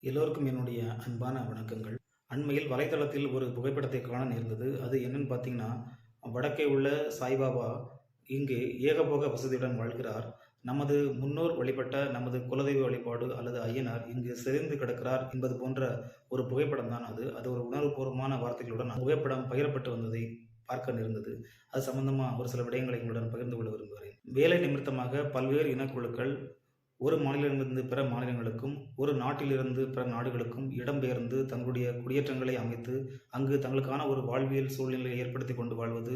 எல்லோருக்கும் என்னுடைய அன்பான வணக்கங்கள். அண்மையில் வலைத்தளத்தில் ஒரு புகைப்படத்தை காண நேர்ந்தது. அது என்னன்னு பார்த்தீங்கன்னா, வடக்கே உள்ள சாய்பாபா இங்கு ஏகபோக வசதியுடன் வாழ்கிறார். நமது முன்னோர் வழிபட்ட நமது குலதெய்வ வழிபாடு அல்லது ஐயனார் இங்கு சிதைந்து கிடக்கிறார் என்பது போன்ற ஒரு புகைப்படம் தான் அது. அது ஒரு உணர்வுபூர்வமான வார்த்தைகளுடன் அந்த புகைப்படம் பகிரப்பட்டு வந்ததை பார்க்க நேர்ந்தது. அது சம்பந்தமா ஒரு சில விடயங்களை உங்களுடன் பகிர்ந்து கொள்ள விரும்புகிறேன். வேலை நிமித்தமாக பல்வேறு இனக்குழுக்கள் ஒரு மாநிலத்திலிருந்து பிற மாநிலங்களுக்கும், ஒரு நாட்டிலிருந்து பிற நாடுகளுக்கும் இடம்பெயர்ந்து தங்களுடைய குடியேற்றங்களை அமைத்து, அங்கு தங்களுக்கான ஒரு வாழ்வியல் சூழ்நிலையை ஏற்படுத்திக் கொண்டு வாழ்வது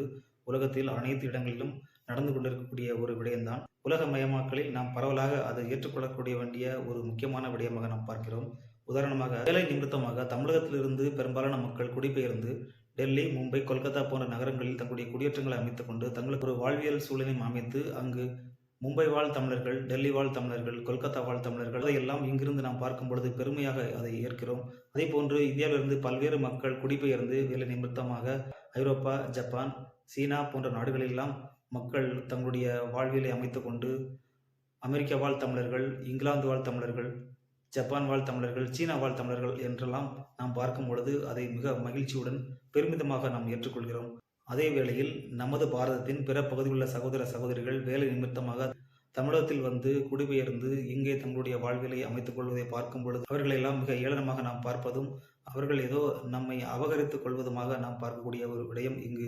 உலகத்தில் அனைத்து இடங்களிலும் நடந்து கொண்டிருக்கக்கூடிய ஒரு விடயம்தான். உலகமயமாக்கலில் நாம் பரவலாக அதை ஏற்றுக்கொள்ளக்கூடிய வேண்டிய ஒரு முக்கியமான விடயமாக நாம் பார்க்கிறோம். உதாரணமாக வேலை நிமித்தமாக தமிழகத்திலிருந்து பெரும்பாலான மக்கள் குடிபெயர்ந்து டெல்லி, மும்பை, கொல்கத்தா போன்ற நகரங்களில் தங்களுடைய குடியேற்றங்களை அமைத்துக் கொண்டு தங்களுக்கு ஒரு வாழ்வியல் சூழலையும் அமைத்து அங்கு மும்பை வாழ் தமிழர்கள், டெல்லி வாழ் தமிழர்கள், கொல்கத்தா வாழ் தமிழர்கள் அதையெல்லாம் இங்கிருந்து நாம் பார்க்கும் பொழுது பெருமையாக அதை ஏற்கிறோம். அதேபோன்று இந்தியாவிலிருந்து பல்வேறு மக்கள் குடிபெயர்ந்து வேலை நிமித்தமாக ஐரோப்பா, ஜப்பான், சீனா போன்ற நாடுகளெல்லாம் மக்கள் தங்களுடைய வாழ்வியலை அமைத்துக் கொண்டு அமெரிக்கா வாழ் தமிழர்கள், இங்கிலாந்து வாழ் தமிழர்கள், ஜப்பான் வாழ் தமிழர்கள், சீனா வாழ் தமிழர்கள் என்றெல்லாம் நாம் பார்க்கும் பொழுது அதை மிக மகிழ்ச்சியுடன் பெருமிதமாக நாம் ஏற்றுக்கொள்கிறோம். அதே வேளையில் நமது பாரதத்தின் பிற பகுதியில் உள்ள சகோதர சகோதரிகள் வேலை நிமித்தமாக தமிழகத்தில் வந்து குடிபெயர்ந்து இங்கே தங்களுடைய வாழ்வியலை அமைத்துக் கொள்வதை பார்க்கும் பொழுது அவர்களெல்லாம் மிக ஏளனமாக நாம் பார்ப்பதும் அவர்கள் ஏதோ நம்மை அபகரித்துக் கொள்வதுமாக நாம் பார்க்கக்கூடிய ஒரு விடயம் இங்கு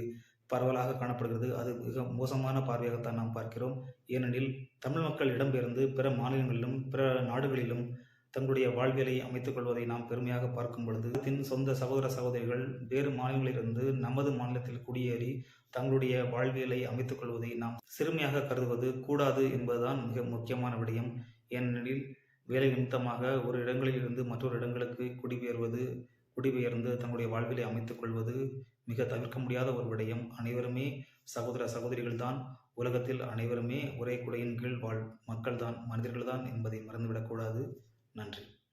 பரவலாக காணப்படுகிறது. அது மிக மோசமான பார்வையாகத்தான் நாம் பார்க்கிறோம். ஏனெனில் தமிழ் மக்கள் இடம்பெயர்ந்து பிற மாநிலங்களிலும் பிற நாடுகளிலும் தங்களுடைய வாழ்வியலை அமைத்துக் கொள்வதை நாம் பெருமையாக பார்க்கும் பொழுது சொந்த சகோதர சகோதரிகள் வேறு மாநிலங்களிலிருந்து நமது மாநிலத்தில் குடியேறி தங்களுடைய வாழ்வியலை அமைத்துக் கொள்வதை நாம் சிறுமையாக கருதுவது கூடாது என்பதுதான் மிக முக்கியமான விடயம். ஏனெனில் வேலை நிமித்தமாக ஒரு இடங்களில் இருந்து மற்றொரு இடங்களுக்கு குடிபெயர்ந்து தங்களுடைய வாழ்விலை அமைத்துக் கொள்வது மிக தவிர்க்க முடியாத ஒரு விடயம். அனைவருமே சகோதர சகோதரிகள்தான். உலகத்தில் அனைவருமே ஒரே குடையின் கீழ் மக்கள்தான், மனிதர்கள்தான் என்பதை மறந்துவிடக்கூடாது. நன்றி.